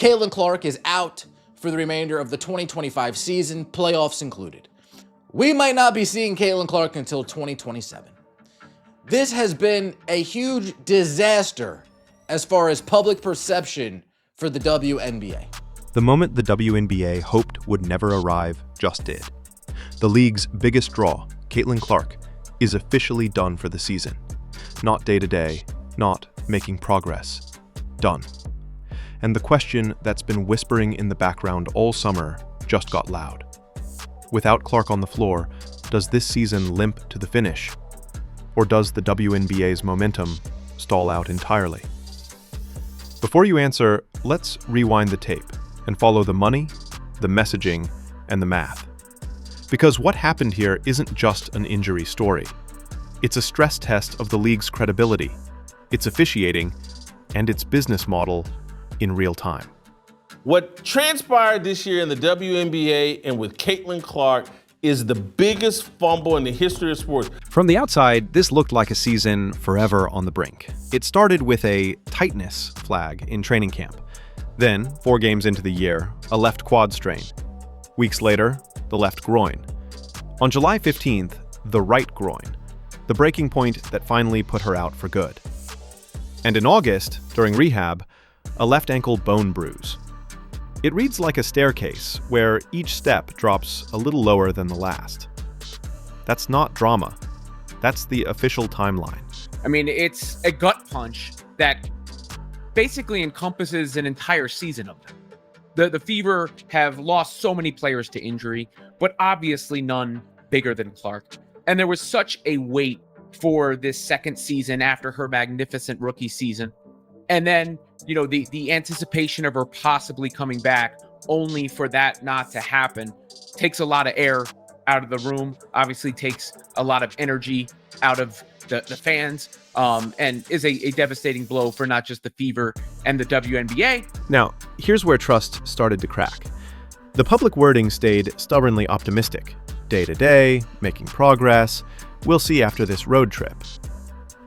Caitlin Clark is out for the remainder of the 2025 season, playoffs included. We might not be seeing Caitlin Clark until 2027. This has been a huge disaster as far as public perception for the WNBA. The moment the WNBA hoped would never arrive just did. The league's biggest draw, Caitlin Clark, is officially done for the season. Not day-to-day, not making progress. Done. And the question that's been whispering in the background all summer just got loud. Without Clark on the floor, does this season limp to the finish? Or does the WNBA's momentum stall out entirely? Before you answer, let's rewind the tape and follow the money, the messaging, and the math. Because what happened here isn't just an injury story. It's a stress test of the league's credibility, its officiating, and its business model in real time. What transpired this year in the WNBA and with Caitlin Clark is the biggest fumble in the history of sports. From the outside, this looked like a season forever on the brink. It started with a tightness flag in training camp. Then, 4 games into the year, a left quad strain. Weeks later, the left groin. On July 15th, the right groin, the breaking point that finally put her out for good. And in August, during rehab, a left ankle bone bruise. It reads like a staircase, where each step drops a little lower than the last. That's not drama. That's the official timeline. I mean, it's a gut punch that basically encompasses an entire season of them. The Fever have lost so many players to injury, but obviously none bigger than Clark. And there was such a wait for this second season after her magnificent rookie season. And then, the anticipation of her possibly coming back, only for that not to happen, takes a lot of air out of the room, obviously takes a lot of energy out of the fans, and is a devastating blow for not just the Fever and the WNBA. Now, here's where trust started to crack. The public wording stayed stubbornly optimistic. Day to day, making progress, we'll see after this road trip.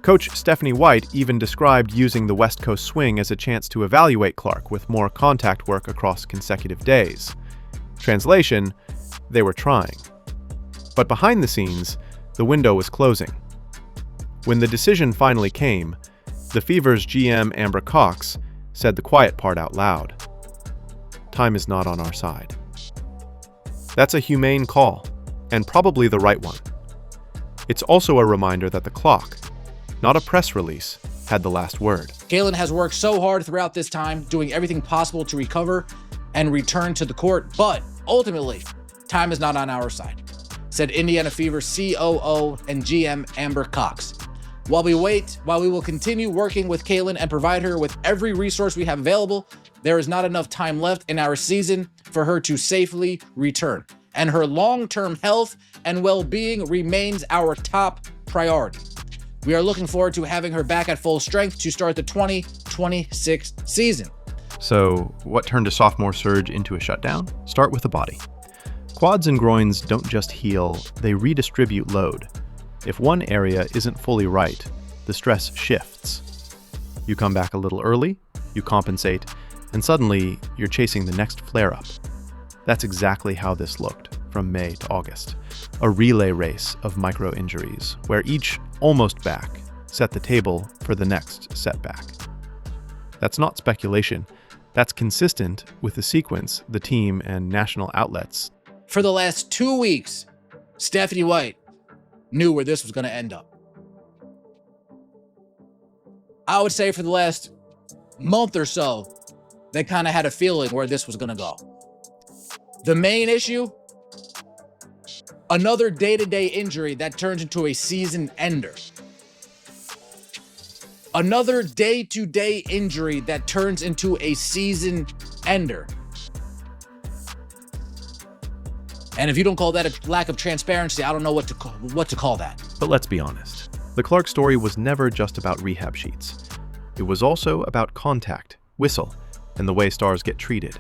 Coach Stephanie White even described using the West Coast swing as a chance to evaluate Clark with more contact work across consecutive days. Translation, they were trying. But behind the scenes, the window was closing. When the decision finally came, the Fever's GM Amber Cox said the quiet part out loud. Time is not on our side. That's a humane call, and probably the right one. It's also a reminder that the clock, not a press release, had the last word. Caitlin has worked so hard throughout this time, doing everything possible to recover and return to the court, but ultimately, time is not on our side, said Indiana Fever COO and GM Amber Cox. While we will continue working with Caitlin and provide her with every resource we have available, there is not enough time left in our season for her to safely return, and her long-term health and well-being remains our top priority. We are looking forward to having her back at full strength to start the 2026 season. So, what turned a sophomore surge into a shutdown? Start with the body. Quads and groins don't just heal, they redistribute load. If one area isn't fully right, the stress shifts. You come back a little early, you compensate, and suddenly you're chasing the next flare-up. That's exactly how this looked from May to August. A relay race of micro-injuries, where each almost back set the table for the next setback. That's not speculation. That's consistent with the sequence the team and national outlets. For the last 2 weeks, Stephanie White knew where this was going to end up. I would say for the last month or so, they kind of had a feeling where this was going to go. The main issue, another day-to-day injury that turns into a season ender. Another day-to-day injury that turns into a season ender. And if you don't call that a lack of transparency, I don't know what to call that. But let's be honest. The Clark story was never just about rehab sheets. It was also about contact, whistle, and the way stars get treated.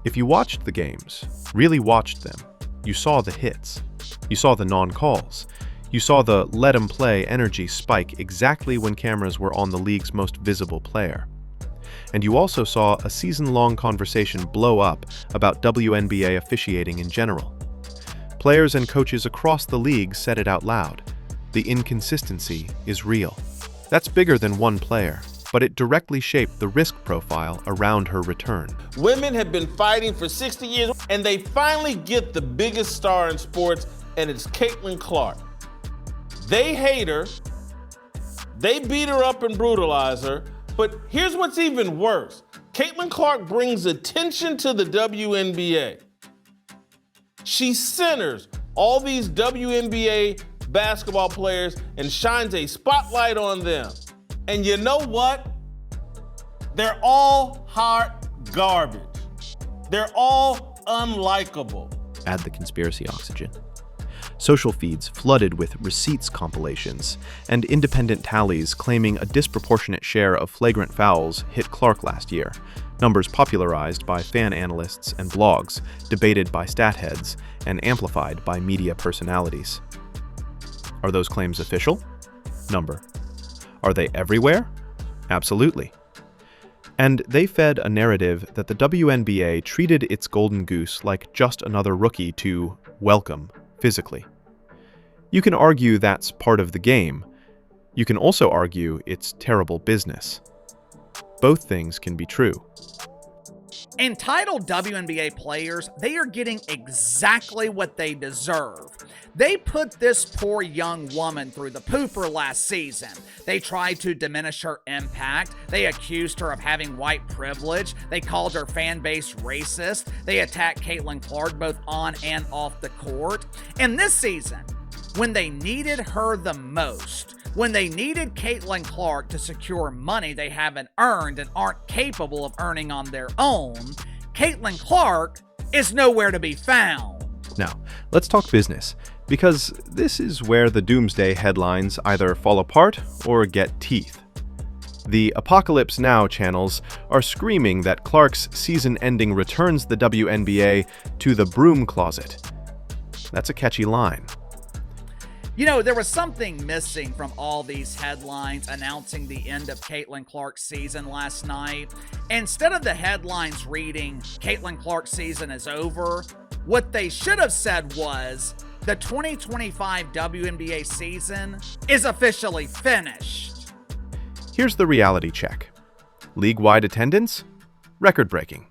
If you watched the games, really watched them, you saw the hits. You saw the non-calls. You saw the let-em-play energy spike exactly when cameras were on the league's most visible player. And you also saw a season-long conversation blow up about WNBA officiating in general. Players and coaches across the league said it out loud. The inconsistency is real. That's bigger than one player, but it directly shaped the risk profile around her return. Women have been fighting for 60 years, and they finally get the biggest star in sports, and it's Caitlin Clark. They hate her, they beat her up and brutalize her, but here's what's even worse. Caitlin Clark brings attention to the WNBA. She centers all these WNBA basketball players and shines a spotlight on them. And you know what? They're all hot garbage. They're all unlikable. Add the conspiracy oxygen. Social feeds flooded with receipts compilations and independent tallies claiming a disproportionate share of flagrant fouls hit Clark last year, numbers popularized by fan analysts and blogs, debated by stat heads, and amplified by media personalities. Are those claims official? Number. Are they everywhere? Absolutely. And they fed a narrative that the WNBA treated its golden goose like just another rookie to welcome physically. You can argue that's part of the game. You can also argue it's terrible business. Both things can be true. Entitled WNBA players, they are getting exactly what they deserve. They put this poor young woman through the pooper last season. They tried to diminish her impact. They accused her of having white privilege. They called her fan base racist. They attacked Caitlin Clark both on and off the court. And this season, when they needed her the most, when they needed Caitlin Clark to secure money they haven't earned and aren't capable of earning on their own, Caitlin Clark is nowhere to be found. Now, let's talk business, because this is where the doomsday headlines either fall apart or get teeth. The Apocalypse Now channels are screaming that Clark's season-ending returns the WNBA to the broom closet. That's a catchy line. You know, there was something missing from all these headlines announcing the end of Caitlin Clark's season last night. Instead of the headlines reading, Caitlin Clark's season is over, what they should have said was, the 2025 WNBA season is officially finished. Here's the reality check. League-wide attendance? Record-breaking.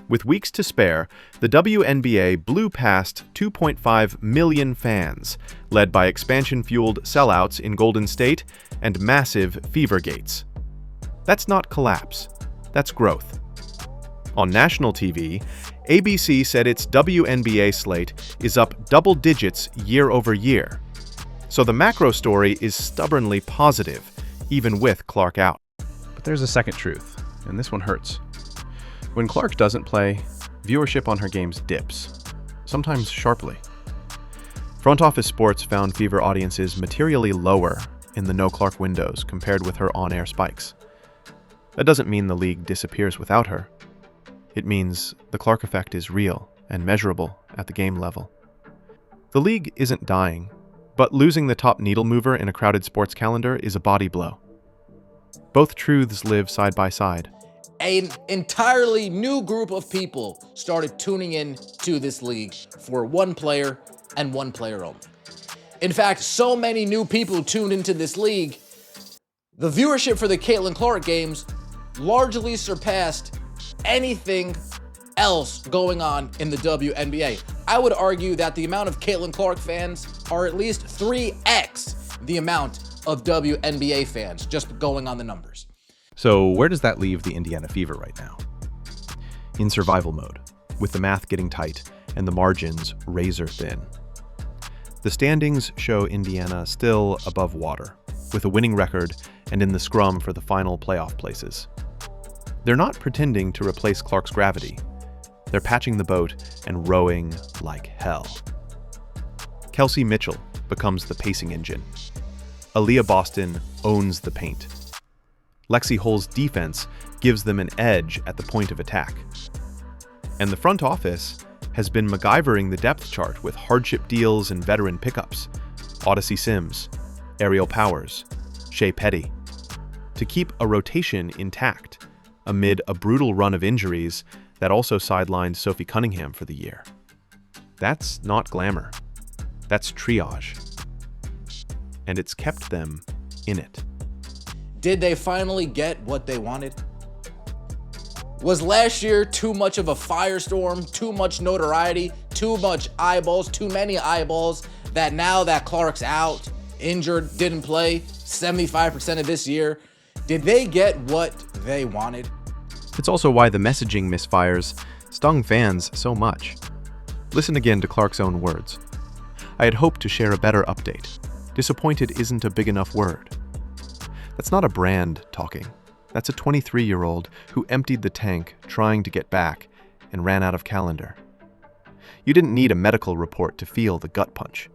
With weeks to spare, the WNBA blew past 2.5 million fans, led by expansion-fueled sellouts in Golden State and massive fever gates. That's not collapse, that's growth. On national TV, ABC said its WNBA slate is up double digits year over year. So the macro story is stubbornly positive, even with Clark out. But there's a second truth, and this one hurts. When Clark doesn't play, viewership on her games dips, sometimes sharply. Front Office Sports found Fever audiences materially lower in the no-Clark windows compared with her on-air spikes. That doesn't mean the league disappears without her. It means the Clark effect is real and measurable at the game level. The league isn't dying, but losing the top needle mover in a crowded sports calendar is a body blow. Both truths live side by side. An entirely new group of people started tuning in to this league for one player and one player only. In fact, so many new people tuned into this league, the viewership for the Caitlin Clark games largely surpassed anything else going on in the WNBA. I would argue that the amount of Caitlin Clark fans are at least 3x the amount of WNBA fans, just going on the numbers. So where does that leave the Indiana Fever right now? In survival mode, with the math getting tight and the margins razor thin. The standings show Indiana still above water, with a winning record and in the scrum for the final playoff places. They're not pretending to replace Clark's gravity. They're patching the boat and rowing like hell. Kelsey Mitchell becomes the pacing engine. Aaliyah Boston owns the paint. Lexi Hull's defense gives them an edge at the point of attack. And the front office has been MacGyvering the depth chart with hardship deals and veteran pickups, Odyssey Sims, Ariel Powers, Shea Petty, to keep a rotation intact, amid a brutal run of injuries that also sidelined Sophie Cunningham for the year. That's not glamour. That's triage. And it's kept them in it. Did they finally get what they wanted? Was last year too much of a firestorm, too much notoriety, too much eyeballs, too many eyeballs, that now that Clark's out, injured, didn't play 75% of this year, did they get what they wanted? It's also why the messaging misfires stung fans so much. Listen again to Clark's own words. "I had hoped to share a better update. Disappointed isn't a big enough word." That's not a brand talking. That's a 23-year-old who emptied the tank trying to get back and ran out of calendar. You didn't need a medical report to feel the gut punch.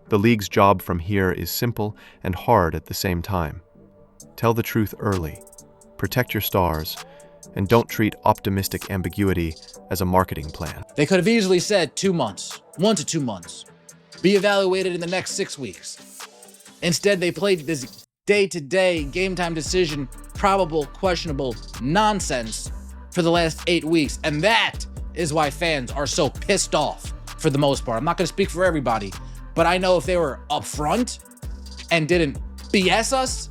The league's job from here is simple and hard at the same time. Tell the truth early, protect your stars, and don't treat optimistic ambiguity as a marketing plan. They could have easily said 2 months, 1 to 2 months, be evaluated in the next 6 weeks. Instead, they played this day-to-day, game-time decision, probable, questionable nonsense for the last 8 weeks. And that is why fans are so pissed off for the most part. I'm not going to speak for everybody, but I know if they were upfront and didn't BS us,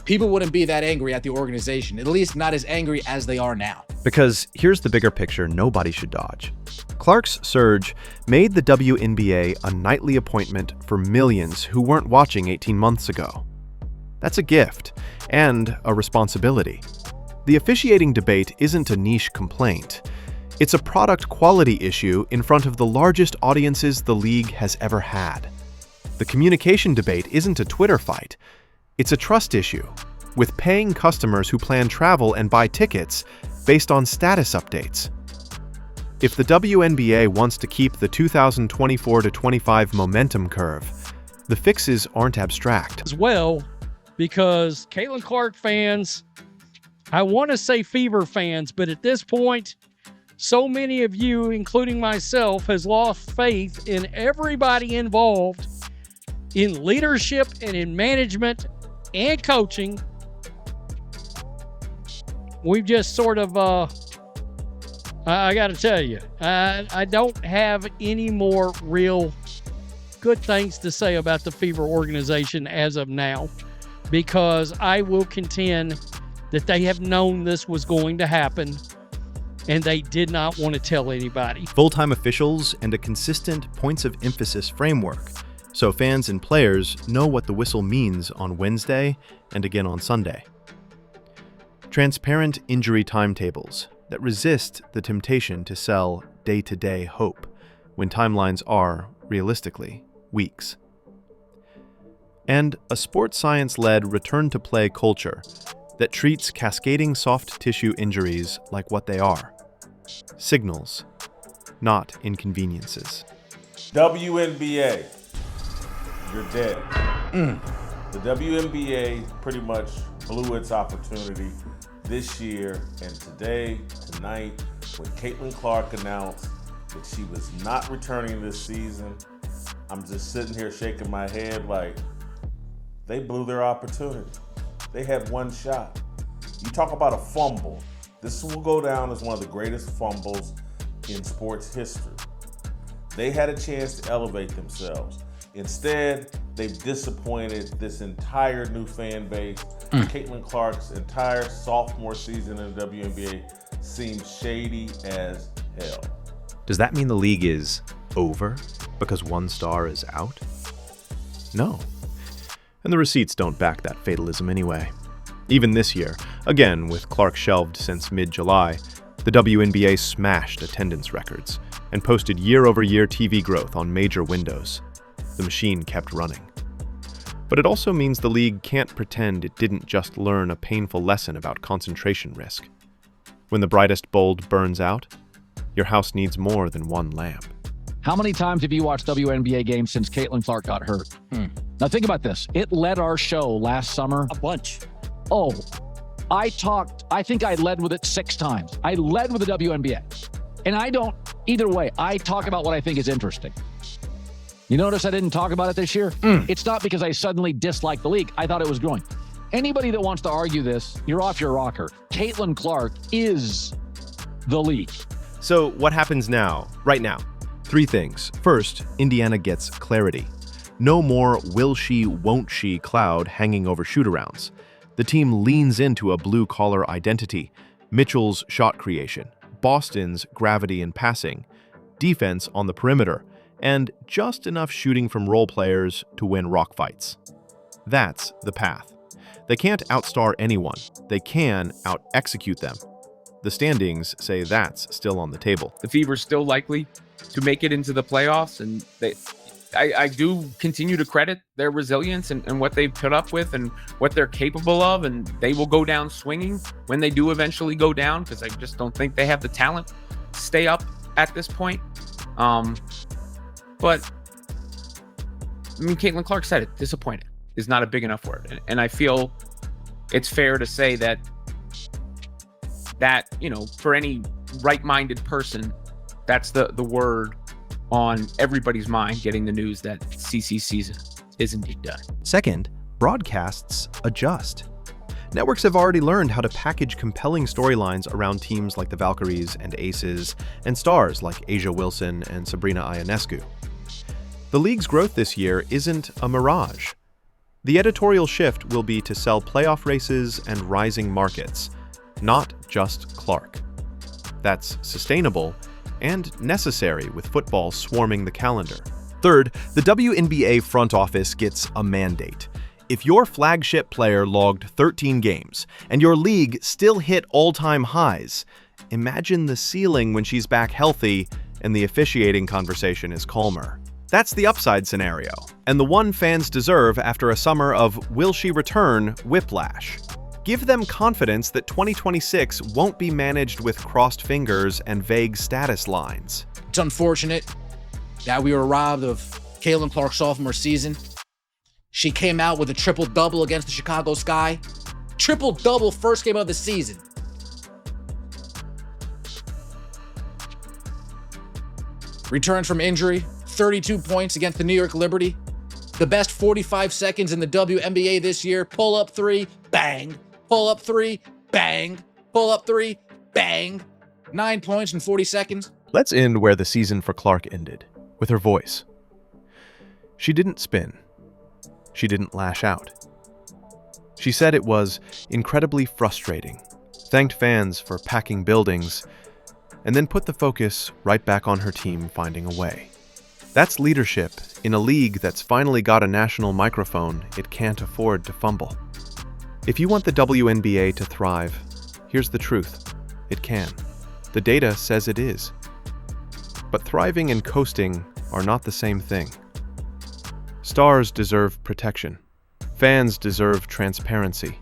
people wouldn't be that angry at the organization, at least not as angry as they are now. Because here's the bigger picture nobody should dodge. Clark's surge made the WNBA a nightly appointment for millions who weren't watching 18 months ago. That's a gift and a responsibility. The officiating debate isn't a niche complaint. It's a product quality issue in front of the largest audiences the league has ever had. The communication debate isn't a Twitter fight. It's a trust issue, with paying customers who plan travel and buy tickets based on status updates. If the WNBA wants to keep the 2024-25 momentum curve, the fixes aren't abstract. As well, because Caitlin Clark fans, I want to say Fever fans, but at this point, so many of you, including myself, has lost faith in everybody involved in leadership and in management and coaching. We've just sort of, I got to tell you, I don't have any more real good things to say about the Fever organization as of now, because I will contend that they have known this was going to happen and they did not want to tell anybody. Full-time officials and a consistent points of emphasis framework, so fans and players know what the whistle means on Wednesday and again on Sunday. Transparent injury timetables that resist the temptation to sell day-to-day hope when timelines are, realistically, weeks. And a sports science-led return-to-play culture that treats cascading soft tissue injuries like what they are: signals, not inconveniences. WNBA, you're dead. The WNBA pretty much blew its opportunity this year, and tonight, when Caitlin Clark announced that she was not returning this season, I'm just sitting here shaking my head like they blew their opportunity. They had one shot. You talk about a fumble. This will go down as one of the greatest fumbles in sports history. They had a chance to elevate themselves. Instead, they've disappointed this entire new fan base. Caitlin Clark's entire sophomore season in the WNBA seems shady as hell. Does that mean the league is over because one star is out? No. And the receipts don't back that fatalism anyway. Even this year, again with Clark shelved since mid-July, the WNBA smashed attendance records and posted year-over-year TV growth on major windows. The machine kept running. But it also means the league can't pretend it didn't just learn a painful lesson about concentration risk. When the brightest bulb burns out, your house needs more than one lamp. How many times have you watched WNBA games since Caitlin Clark got hurt? Now think about this. It led our show last summer. A bunch. Oh, I think I led with it 6 times. I led with the WNBA. And either way, I talk about what I think is interesting. You notice I didn't talk about it this year? It's not because I suddenly disliked the league. I thought it was growing. Anybody that wants to argue this, you're off your rocker. Caitlin Clark is the league. So what happens now, right now? 3 things. First, Indiana gets clarity. No more will she, won't she cloud hanging over shootarounds. The team leans into a blue-collar identity, Mitchell's shot creation, Boston's gravity and passing, defense on the perimeter, and just enough shooting from role players to win rock fights. That's the path. They can't outstar anyone. They can out-execute them. The standings say that's still on the table. The Fever's still likely to make it into the playoffs, and I do continue to credit their resilience and what they've put up with and what they're capable of, and they will go down swinging when they do eventually go down, because I just don't think they have the talent to stay up at this point. But I mean, Caitlin Clark said it, disappointed is not a big enough word. And I feel it's fair to say that, you know, for any right-minded person, that's the word on everybody's mind, getting the news that CC's season is indeed done. Second, broadcasts adjust. Networks have already learned how to package compelling storylines around teams like the Valkyries and Aces, and stars like Asia Wilson and Sabrina Ionescu. The league's growth this year isn't a mirage. The editorial shift will be to sell playoff races and rising markets, not just Clark. That's sustainable and necessary with football swarming the calendar. Third, the WNBA front office gets a mandate. If your flagship player logged 13 games and your league still hit all-time highs, imagine the ceiling when she's back healthy and the officiating conversation is calmer. That's the upside scenario, and the one fans deserve after a summer of will she return whiplash. Give them confidence that 2026 won't be managed with crossed fingers and vague status lines. It's unfortunate that we were robbed of Caitlin Clark's sophomore season. She came out with a triple-double against the Chicago Sky. Triple-double first game of the season. Returns from injury, 32 points against the New York Liberty. The best 45 seconds in the WNBA this year. Pull up 3, bang. Pull up 3, bang. Pull up 3, bang. 9 points in 40 seconds. Let's end where the season for Clark ended, with her voice. She didn't spin. She didn't lash out. She said it was incredibly frustrating, thanked fans for packing buildings, and then put the focus right back on her team finding a way. That's leadership in a league that's finally got a national microphone it can't afford to fumble. If you want the WNBA to thrive, here's the truth. It can. The data says it is. But thriving and coasting are not the same thing. Stars deserve protection. Fans deserve transparency.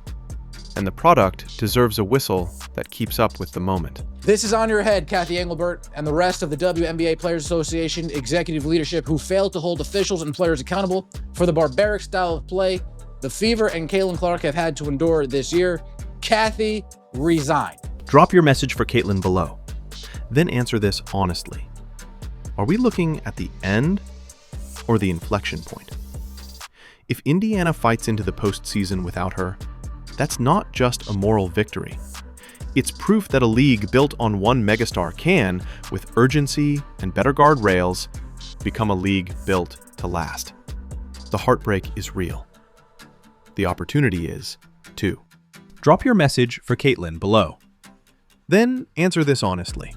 And the product deserves a whistle that keeps up with the moment. This is on your head, Kathy Engelbert, and the rest of the WNBA Players Association executive leadership who failed to hold officials and players accountable for the barbaric style of play the Fever and Caitlin Clark have had to endure this year. Kathy, resign. Drop your message for Caitlin below. Then answer this honestly. Are we looking at the end or the inflection point? If Indiana fights into the postseason without her, that's not just a moral victory. It's proof that a league built on one megastar can, with urgency and better guardrails, become a league built to last. The heartbreak is real. The opportunity is, too. Drop your message for Caitlin below. Then answer this honestly.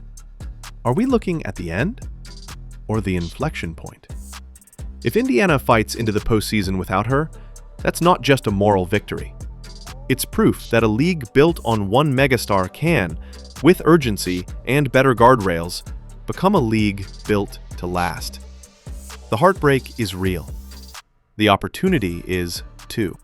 Are we looking at the end or the inflection point? If Indiana fights into the postseason without her, that's not just a moral victory. It's proof that a league built on one megastar can, with urgency and better guardrails, become a league built to last. The heartbreak is real. The opportunity is, too.